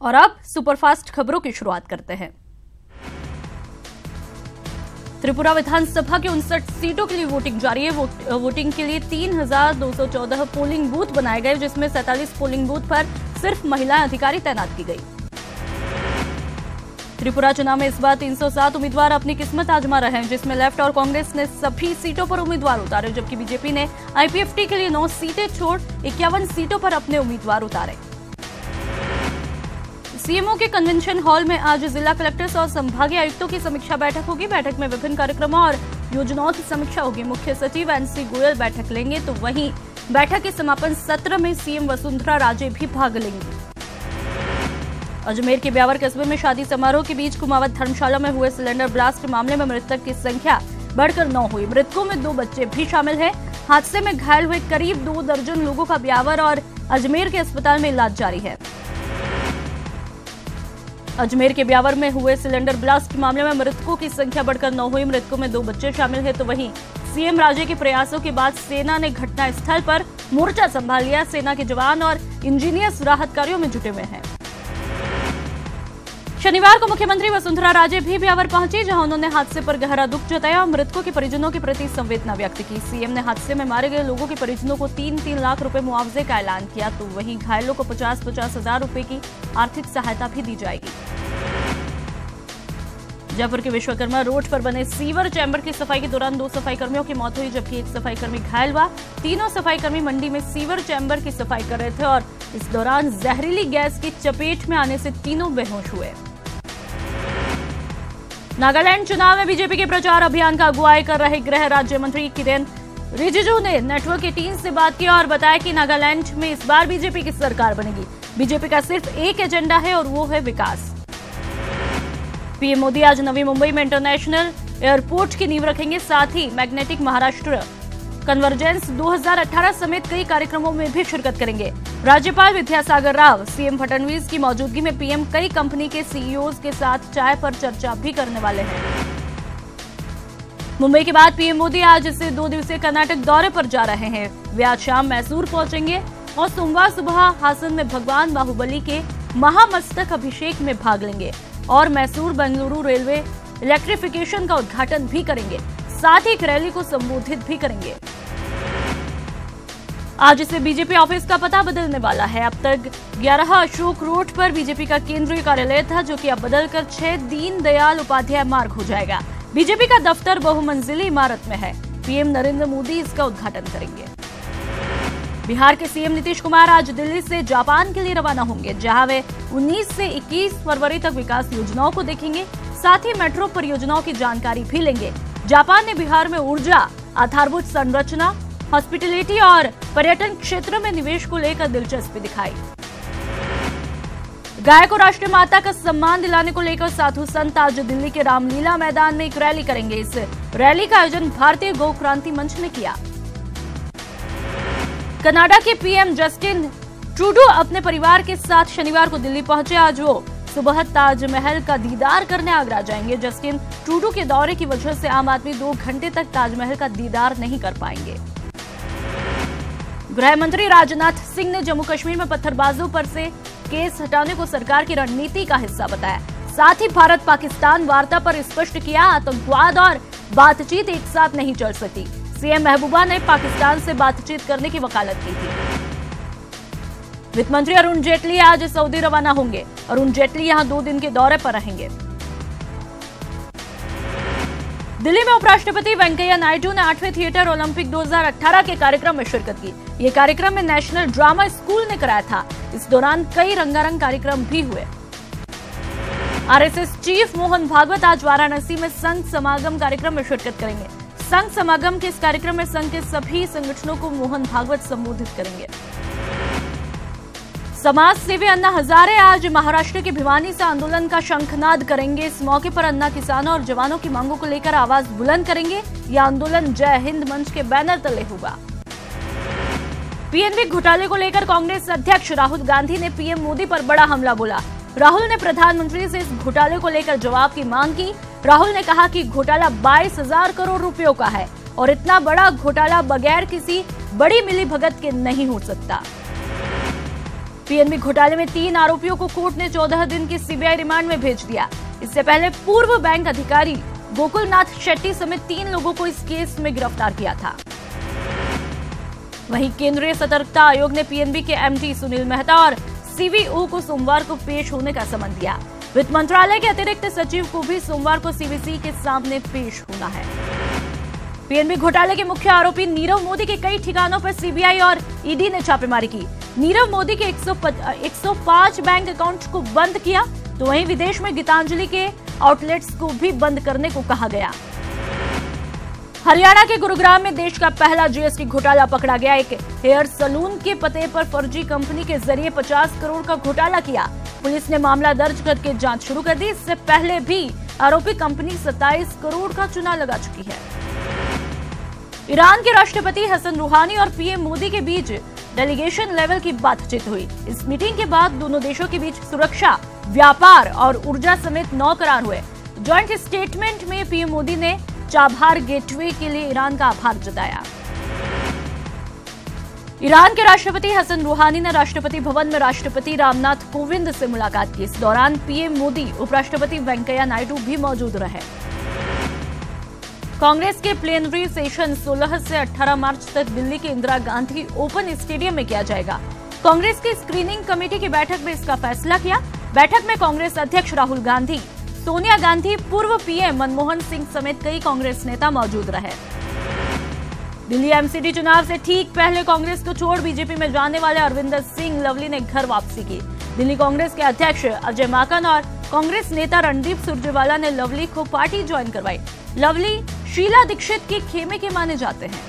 और अब सुपरफास्ट खबरों की शुरुआत करते हैं। त्रिपुरा विधानसभा के 59 सीटों के लिए वोटिंग जारी है। वोटिंग के लिए 3214 पोलिंग बूथ बनाए गए, जिसमें 47 पोलिंग बूथ पर सिर्फ महिला अधिकारी तैनात की गई। त्रिपुरा चुनाव में इस बार 307 उम्मीदवार अपनी किस्मत आजमा रहे हैं, जिसमें लेफ्ट और कांग्रेस ने सभी सीटों पर उम्मीदवार उतारे, जबकि बीजेपी ने आईपीएफटी के लिए 9 सीटें छोड़ 51 सीटों पर अपने उम्मीदवार उतारे। सीएमओ के कन्वेंशन हॉल में आज जिला कलेक्टर्स और संभागीय आयुक्तों की समीक्षा बैठक होगी। बैठक में विभिन्न कार्यक्रमों और योजनाओं की समीक्षा होगी। मुख्य सचिव एनसी गोयल बैठक लेंगे, तो वहीं बैठक के समापन सत्र में सीएम वसुंधरा राजे भी भाग लेंगी। अजमेर के ब्यावर कस्बे में शादी समारोह के बीच कुमावत धर्मशाला में हुए सिलेंडर ब्लास्ट मामले में मृतक की संख्या बढ़कर 9 हुई। मृतकों में 2 बच्चे भी शामिल हैं। हादसे में घायल हुए करीब 2 दर्जन लोगों का ब्यावर और अजमेर के अस्पताल में इलाज जारी है। अजमेर के ब्यावर में हुए सिलेंडर ब्लास्ट मामले में मृतकों की संख्या बढ़कर 9 हुई। मृतकों में 2 बच्चे शामिल हैं, तो वहीं सीएम राजे के प्रयासों के बाद सेना ने घटना स्थल पर मोर्चा संभाल लिया। सेना के जवान और इंजीनियर्स राहत कार्यों में जुटे हुए हैं। शनिवार को मुख्यमंत्री वसुंधरा राजे भी ब्यावर पहुंची, जहां उन्होंने हादसे पर गहरा दुख जताया और मृतकों के परिजनों के प्रति संवेदना व्यक्त की। सीएम ने हादसे में मारे गए लोगों के परिजनों को 3-3 लाख रुपए मुआवजे का ऐलान किया, तो वहीं घायलों को 50-50 हजार रुपए की आर्थिक सहायता भी दी जाएगी। जयपुर के विश्वकर्मा रोड पर बने सीवर चैम्बर की सफाई के दौरान 2 सफाई कर्मियों की मौत हुई, जबकि 1 सफाई कर्मी घायल हुआ। तीनों सफाई कर्मी मंडी में सीवर चैम्बर की सफाई कर रहे थे और इस दौरान जहरीली गैस की चपेट में आने से तीनों बेहोश हुए। नागालैंड चुनाव में बीजेपी के प्रचार अभियान का अगुवाई कर रहे गृह राज्य मंत्री किरेन रिजिजू ने नेटवर्क 18 से बात की और बताया कि नागालैंड में इस बार बीजेपी की सरकार बनेगी। बीजेपी का सिर्फ एक एजेंडा है और वो है विकास। पीएम मोदी आज नवी मुंबई में इंटरनेशनल एयरपोर्ट की नींव रखेंगे। साथ ही मैग्नेटिक महाराष्ट्र कन्वर्जेंस 2018 समेत कई कार्यक्रमों में भी शिरकत करेंगे। राज्यपाल विद्यासागर राव, सीएम फडणवीस की मौजूदगी में पीएम कई कंपनी के सीईओज के साथ चाय पर चर्चा भी करने वाले हैं। मुंबई के बाद पीएम मोदी आज से 2 दिवसीय कर्नाटक दौरे पर जा रहे हैं। वे आज शाम मैसूर पहुंचेंगे और सोमवार सुबह हासन में भगवान बाहुबली के महामस्तक अभिषेक में भाग लेंगे और मैसूर बेंगलुरु रेलवे इलेक्ट्रिफिकेशन का उद्घाटन भी करेंगे। साथ ही एक रैली को संबोधित भी करेंगे। आज से बीजेपी ऑफिस का पता बदलने वाला है। अब तक 11 अशोक रोड पर बीजेपी का केंद्रीय कार्यालय था, जो कि अब बदलकर 6 दीनदयाल उपाध्याय मार्ग हो जाएगा। बीजेपी का दफ्तर बहुमंजिली इमारत में है। पीएम नरेंद्र मोदी इसका उद्घाटन करेंगे। बिहार के सीएम नीतीश कुमार आज दिल्ली से जापान के लिए रवाना होंगे, जहां वे 19 से 21 फरवरी तक विकास योजनाओं को देखेंगे। साथ ही मेट्रो परियोजनाओं की जानकारी भी लेंगे। जापान ने बिहार में ऊर्जा, आधारभूत संरचना, हॉस्पिटैलिटी और पर्यटन क्षेत्र में निवेश को लेकर दिलचस्पी दिखाई। गाय को राष्ट्रीय माता का सम्मान दिलाने को लेकर साधु संत आज दिल्ली के रामलीला मैदान में एक रैली करेंगे। इस रैली का आयोजन भारतीय गौ क्रांति मंच ने किया। कनाडा के पीएम जस्टिन ट्रूडो अपने परिवार के साथ शनिवार को दिल्ली पहुंचे। आज वो सुबह ताजमहल का दीदार करने आगरा जाएंगे। जस्टिन ट्रूडो के दौरे की वजह से आम आदमी 2 घंटे तक ताजमहल का दीदार नहीं कर पाएंगे। गृह मंत्री राजनाथ सिंह ने जम्मू कश्मीर में पत्थरबाजों पर से केस हटाने को सरकार की रणनीति का हिस्सा बताया। साथ ही भारत पाकिस्तान वार्ता पर स्पष्ट किया, आतंकवाद और बातचीत एक साथ नहीं चल सकती। सीएम महबूबा ने पाकिस्तान से बातचीत करने की वकालत की थी। वित्त मंत्री अरुण जेटली आज सऊदी रवाना होंगे। अरुण जेटली यहां 2 दिन के दौरे पर रहेंगे। दिल्ली में उपराष्ट्रपति वेंकैया नायडू ने 8वें थिएटर ओलंपिक 2018 के कार्यक्रम में शिरकत की। ये कार्यक्रम में नेशनल ड्रामा स्कूल ने कराया था। इस दौरान कई रंगारंग कार्यक्रम भी हुए। आरएसएस चीफ मोहन भागवत आज वाराणसी में संघ समागम कार्यक्रम में शिरकत करेंगे। संघ समागम के इस कार्यक्रम में संघ के सभी संगठनों को मोहन भागवत संबोधित करेंगे। समाज सेवी अन्ना हजारे आज महाराष्ट्र के भिवानी से आंदोलन का शंखनाद करेंगे। इस मौके पर अन्ना किसानों और जवानों की मांगों को लेकर आवाज बुलंद करेंगे। यह आंदोलन जय हिंद मंच के बैनर तले होगा। पीएनबी घोटाले को लेकर कांग्रेस अध्यक्ष राहुल गांधी ने पीएम मोदी पर बड़ा हमला बोला। राहुल ने प्रधानमंत्री से इस घोटाले को लेकर जवाब की मांग की। राहुल ने कहा कि घोटाला 22,000 करोड़ रुपयों का है और इतना बड़ा घोटाला बगैर किसी बड़ी मिलीभगत के नहीं हो सकता। पीएनबी घोटाले में 3 आरोपियों को कोर्ट ने 14 दिन की सीबीआई रिमांड में भेज दिया। इससे पहले पूर्व बैंक अधिकारी गोकुलनाथ शेट्टी समेत 3 लोगों को इस केस में गिरफ्तार किया था। वहीं केंद्रीय सतर्कता आयोग ने पीएनबी के एमडी सुनील मेहता और सीवीओ को सोमवार को पेश होने का समन दिया। वित्त मंत्रालय के अतिरिक्त सचिव को भी सोमवार को सीवीसी के सामने पेश होना है। पीएनबी घोटाले के मुख्य आरोपी नीरव मोदी के कई ठिकानों पर सीबीआई और ईडी ने छापेमारी की। नीरव मोदी के 105 बैंक अकाउंट को बंद किया, तो वहीं विदेश में गीतांजलि के आउटलेट्स को भी बंद करने को कहा गया। हरियाणा के गुरुग्राम में देश का पहला जीएसटी घोटाला पकड़ा गया। एक हेयर सलून के पते पर फर्जी कंपनी के जरिए 50 करोड़ का घोटाला किया। पुलिस ने मामला दर्ज करके जांच शुरू कर दी। इससे पहले भी आरोपी कंपनी 27 करोड़ का चूना लगा चुकी है। ईरान के राष्ट्रपति हसन रूहानी और पीएम मोदी के बीच डेलीगेशन लेवल की बातचीत हुई। इस मीटिंग के बाद दोनों देशों के बीच सुरक्षा, व्यापार और ऊर्जा समेत 9 करार हुए। जॉइंट स्टेटमेंट में पीएम मोदी ने चाबहार गेटवे के लिए ईरान का आभार जताया। ईरान के राष्ट्रपति हसन रूहानी ने राष्ट्रपति भवन में राष्ट्रपति रामनाथ कोविंद से मुलाकात की। इस दौरान पीएम मोदी, उपराष्ट्रपति वेंकैया नायडू भी मौजूद रहे। कांग्रेस के प्लेनरी सेशन 16 से 18 मार्च तक दिल्ली के इंदिरा गांधी ओपन स्टेडियम में किया जाएगा। कांग्रेस की स्क्रीनिंग कमेटी की बैठक में इसका फैसला किया। बैठक में कांग्रेस अध्यक्ष राहुल गांधी, सोनिया गांधी, पूर्व पीएम मनमोहन सिंह समेत कई कांग्रेस नेता मौजूद रहे। दिल्ली एमसीडी चुनाव से ठीक पहले कांग्रेस को छोड़ बीजेपी में जाने वाले अरविंदर सिंह लवली ने घर वापसी की। दिल्ली कांग्रेस के अध्यक्ष अजय माकन और कांग्रेस नेता रणदीप सुरजेवाला ने लवली को पार्टी ज्वाइन करवाई। लवली शीला दीक्षित के खेमे के माने जाते हैं।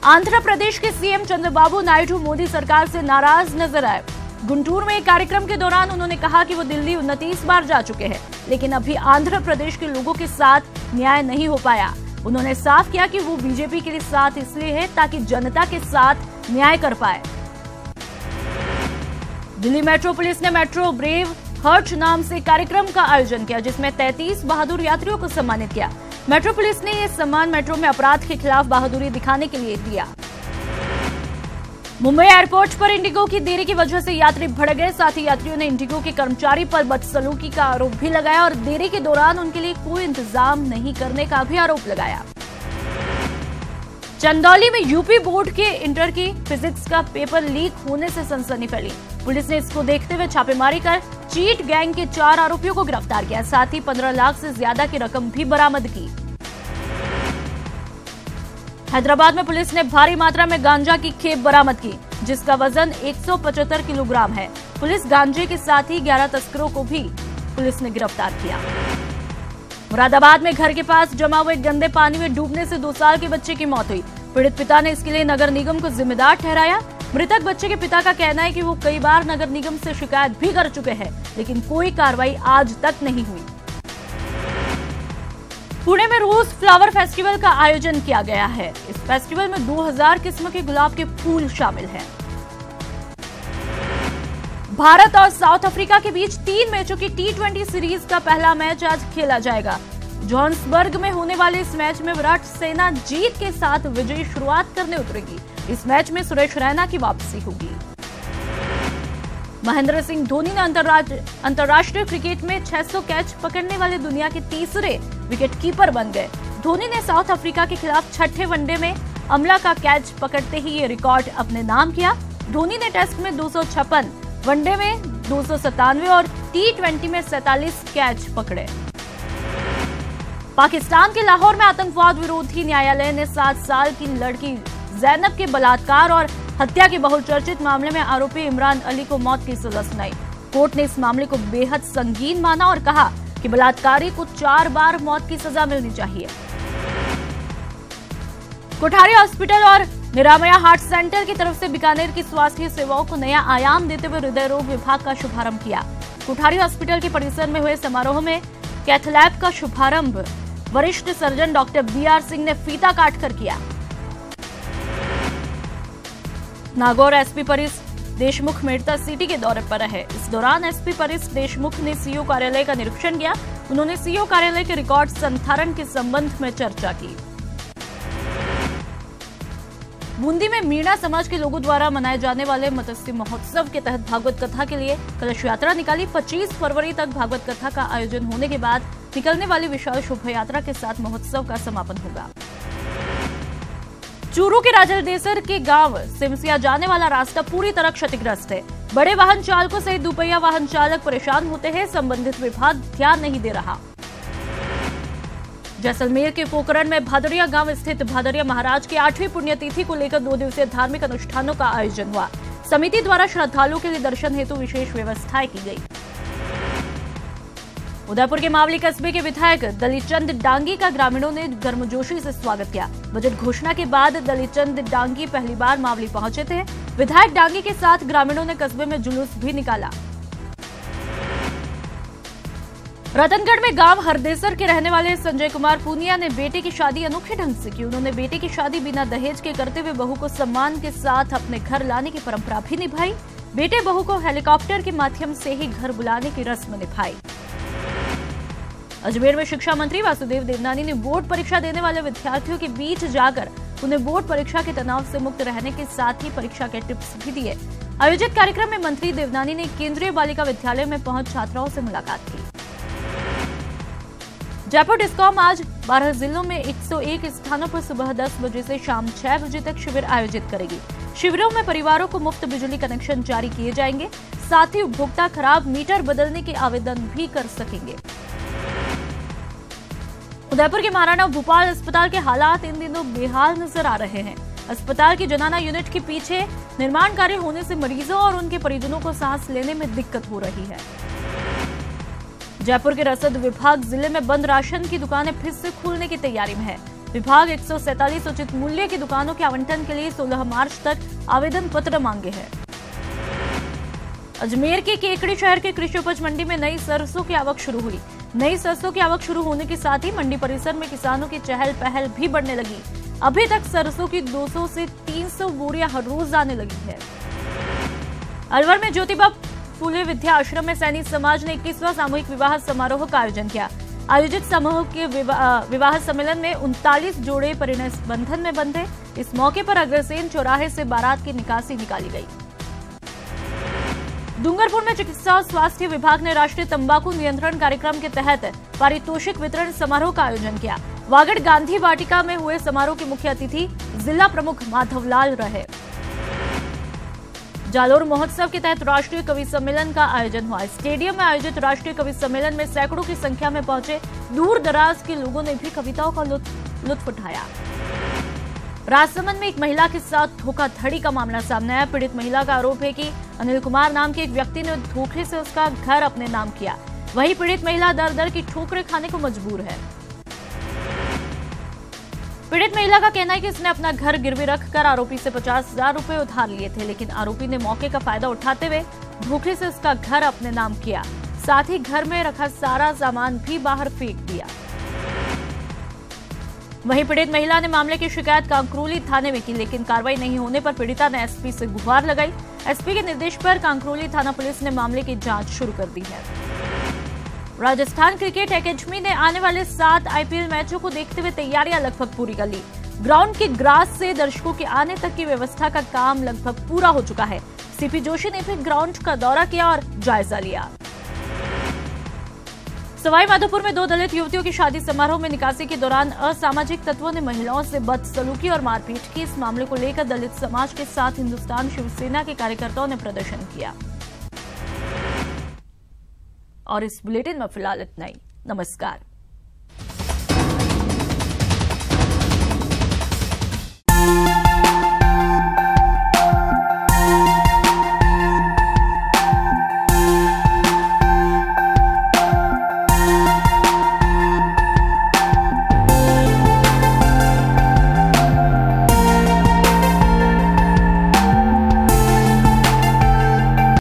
आंध्र प्रदेश के सीएम चंद्रबाबू नायडू मोदी सरकार से नाराज नजर आए। गुंटूर में एक कार्यक्रम के दौरान उन्होंने कहा कि वो दिल्ली 29 बार जा चुके हैं, लेकिन अभी आंध्र प्रदेश के लोगों के साथ न्याय नहीं हो पाया। उन्होंने साफ किया कि वो बीजेपी के साथ इसलिए है ताकि जनता के साथ न्याय कर पाए। दिल्ली मेट्रो पुलिस ने मेट्रो ब्रेव हर्ट नाम से कार्यक्रम का आयोजन किया, जिसमें 33 बहादुर यात्रियों को सम्मानित किया। मेट्रो पुलिस ने यह सम्मान मेट्रो में अपराध के खिलाफ बहादुरी दिखाने के लिए दिया। मुंबई एयरपोर्ट पर इंडिगो की देरी की वजह से यात्री भड़क गए। साथ ही यात्रियों ने इंडिगो के कर्मचारी पर बदसलूकी का आरोप भी लगाया और देरी के दौरान उनके लिए कोई इंतजाम नहीं करने का भी आरोप लगाया। चंदौली में यूपी बोर्ड के इंटर की फिजिक्स का पेपर लीक होने से सनसनी फैली। पुलिस ने इसको देखते हुए छापेमारी कर चीट गैंग के 4 आरोपियों को गिरफ्तार किया। साथ ही 15 लाख से ज्यादा की रकम भी बरामद की। हैदराबाद में पुलिस ने भारी मात्रा में गांजा की खेप बरामद की, जिसका वजन 175 किलोग्राम है। पुलिस गांजे के साथ ही 11 तस्करों को भी पुलिस ने गिरफ्तार किया। मुरादाबाद में घर के पास जमा हुए गंदे पानी में डूबने से 2 साल के बच्चे की मौत हुई। पीड़ित पिता ने इसके लिए नगर निगम को जिम्मेदार ठहराया। मृतक बच्चे के पिता का कहना है कि वो कई बार नगर निगम से शिकायत भी कर चुके हैं, लेकिन कोई कार्रवाई आज तक नहीं हुई। पुणे में रोज फ्लावर फेस्टिवल का आयोजन किया गया है। इस फेस्टिवल में 2000 किस्म के गुलाब के फूल शामिल हैं। भारत और साउथ अफ्रीका के बीच 3 मैचों की T20 सीरीज का पहला मैच आज खेला जाएगा। जोहान्सबर्ग में होने वाले इस मैच में विराट सेना जीत के साथ विजयी शुरुआत करने उतरेगी। इस मैच में सुरेश रैना की वापसी होगी। महेंद्र सिंह धोनी ने अंतर्राष्ट्रीय क्रिकेट में 600 कैच पकड़ने वाले दुनिया के तीसरे विकेटकीपर बन गए। धोनी ने साउथ अफ्रीका के खिलाफ 6ठे वनडे में अमला का कैच पकड़ते ही ये रिकॉर्ड अपने नाम किया। धोनी ने टेस्ट में 256, वनडे में 297 और T20 में 47 कैच पकड़े। पाकिस्तान के लाहौर में आतंकवाद विरोधी न्यायालय ने 7 साल की लड़की जैनब के बलात्कार और हत्या के बहुचर्चित मामले में आरोपी इमरान अली को मौत की सजा सुनाई। कोर्ट ने इस मामले को बेहद संगीन माना और कहा कि बलात्कारी को 4 बार मौत की सजा मिलनी चाहिए। कोठारी हॉस्पिटल और निरामया हार्ट सेंटर की तरफ से बीकानेर की स्वास्थ्य सेवाओं को नया आयाम देते हुए हृदय रोग विभाग का शुभारंभ किया। कोठारी हॉस्पिटल के परिसर में हुए समारोह में कैथलैब का शुभारंभ वरिष्ठ सर्जन डॉक्टर BR सिंह ने फीता काटकर किया। नागौर एसपी परेश देशमुख मेड़ता सिटी के दौरे पर रहे। इस दौरान एसपी परेश देशमुख ने सीओ कार्यालय का निरीक्षण किया। उन्होंने सीओ कार्यालय के रिकॉर्ड संधारण के संबंध में चर्चा की। बूंदी में मीणा समाज के लोगों द्वारा मनाए जाने वाले मत्स्य महोत्सव के तहत भागवत कथा के लिए कलश यात्रा निकाली। 25 फरवरी तक भागवत कथा का आयोजन होने के बाद निकलने वाली विशाल शोभा यात्रा के साथ महोत्सव का समापन होगा। चूरू के राजलदेसर के गांव सिमसिया जाने वाला रास्ता पूरी तरह क्षतिग्रस्त है। बड़े वाहन चालकों सहित दुपहिया वाहन चालक परेशान होते हैं। संबंधित विभाग ध्यान नहीं दे रहा। जैसलमेर के पोखरण में भादरिया गांव स्थित भादरिया महाराज की 8वीं पुण्यतिथि को लेकर 2 दिवसीय धार्मिक अनुष्ठानों का आयोजन हुआ। समिति द्वारा श्रद्धालुओं के लिए दर्शन हेतु विशेष व्यवस्थाएं की गई। उदयपुर के मावली कस्बे के विधायक दलीचंद डांगी का ग्रामीणों ने गर्मजोशी से स्वागत किया। बजट घोषणा के बाद दलीचंद डांगी पहली बार मावली पहुंचे थे। विधायक डांगी के साथ ग्रामीणों ने कस्बे में जुलूस भी निकाला। रतनगढ़ में गांव हरदेसर के रहने वाले संजय कुमार पूनिया ने बेटे की शादी अनोखे ढंग से की। उन्होंने बेटे की शादी बिना दहेज के करते हुए बहू को सम्मान के साथ अपने घर लाने की परंपरा भी निभाई। बेटे बहू को हेलीकॉप्टर के माध्यम से ही घर बुलाने की रस्म निभाई। अजमेर में शिक्षा मंत्री वासुदेव देवनानी ने बोर्ड परीक्षा देने वाले विद्यार्थियों के बीच जाकर उन्हें बोर्ड परीक्षा के तनाव से मुक्त रहने के साथ ही परीक्षा के टिप्स भी दिए। आयोजित कार्यक्रम में मंत्री देवनानी ने केंद्रीय बालिका विद्यालय में पहुंच छात्राओं से मुलाकात की। जयपुर डिस्कॉम आज 12 जिलों में 101 स्थानों पर सुबह 10 बजे से शाम 6 बजे तक शिविर आयोजित करेगी। शिविरों में परिवारों को मुफ्त बिजली कनेक्शन जारी किए जाएंगे। साथ ही उपभोक्ता खराब मीटर बदलने के आवेदन भी कर सकेंगे। उदयपुर के महाराणा भूपाल अस्पताल के हालात इन दिनों बेहाल नजर आ रहे हैं। अस्पताल की जनाना यूनिट के पीछे निर्माण कार्य होने से मरीजों और उनके परिजनों को सांस लेने में दिक्कत हो रही है। जयपुर के रसद विभाग जिले में बंद राशन की दुकानें फिर से खोलने की तैयारी में है। विभाग 147 उचित मूल्य की दुकानों के आवंटन के लिए 16 मार्च तक आवेदन पत्र मांगे हैं। अजमेर के केकड़ी शहर के कृषि उपज मंडी में नई सरसों की आवक शुरू हुई। नई सरसों की आवक शुरू होने के साथ ही मंडी परिसर में किसानों की चहल पहल भी बढ़ने लगी। अभी तक सरसों की 200 से 300 बोरियां हर रोज आने लगी है। अलवर में ज्योतिबा फूले विद्या आश्रम में सैनिक समाज ने 21वां सामूहिक विवाह समारोह का आयोजन किया। आयोजित समूह के विवाह सम्मेलन में 39 जोड़े परिणय बंधन में बंधे। इस मौके पर अग्रसेन चौराहे से बारात की निकासी निकाली गई। डूंगरपुर में चिकित्सा और स्वास्थ्य विभाग ने राष्ट्रीय तंबाकू नियंत्रण कार्यक्रम के तहत पारितोषिक वितरण समारोह का आयोजन किया। वागड़ गांधी वाटिका में हुए समारोह के मुख्य अतिथि जिला प्रमुख माधवलाल रहे। जालोर महोत्सव के तहत राष्ट्रीय कवि सम्मेलन का आयोजन हुआ। स्टेडियम में आयोजित राष्ट्रीय कवि सम्मेलन में सैकड़ों की संख्या में पहुंचे दूर दराज के लोगों ने भी कविताओं का लुत्फ उठाया। राजसमंद में एक महिला के साथ धोखाधड़ी का मामला सामने आया। पीड़ित महिला का आरोप है कि अनिल कुमार नाम के एक व्यक्ति ने धोखे से उसका घर अपने नाम किया। वहीं पीड़ित महिला दर दर की ठोकरें खाने को मजबूर है। पीड़ित महिला का कहना है कि उसने अपना घर गिरवी रखकर आरोपी से 50,000 रुपए उधार लिए थे, लेकिन आरोपी ने मौके का फायदा उठाते हुए धोखे से उसका घर अपने नाम किया। साथ ही घर में रखा सारा सामान भी बाहर फेंक दिया। वहीं पीड़ित महिला ने मामले की शिकायत कांकरोली थाने में की, लेकिन कार्रवाई नहीं होने पर पीड़िता ने एसपी से गुहार लगाई। एसपी के निर्देश पर कांकरोली थाना पुलिस ने मामले की जांच शुरू कर दी है। राजस्थान क्रिकेट एकेडमी ने आने वाले 7 आईपीएल मैचों को देखते हुए तैयारियां लगभग पूरी कर ली। ग्राउंड के ग्रास से दर्शकों के आने तक की व्यवस्था का काम लगभग पूरा हो चुका है। सीपी जोशी ने भी ग्राउंड का दौरा किया और जायजा लिया। सवाई माधोपुर में 2 दलित युवतियों की शादी समारोह में निकासी के दौरान असामाजिक तत्वों ने महिलाओं से बदसलूकी और मारपीट की। इस मामले को लेकर दलित समाज के साथ हिंदुस्तान शिवसेना के कार्यकर्ताओं ने प्रदर्शन किया। और इस बुलेटिन में फिलहाल इतना ही। नमस्कार।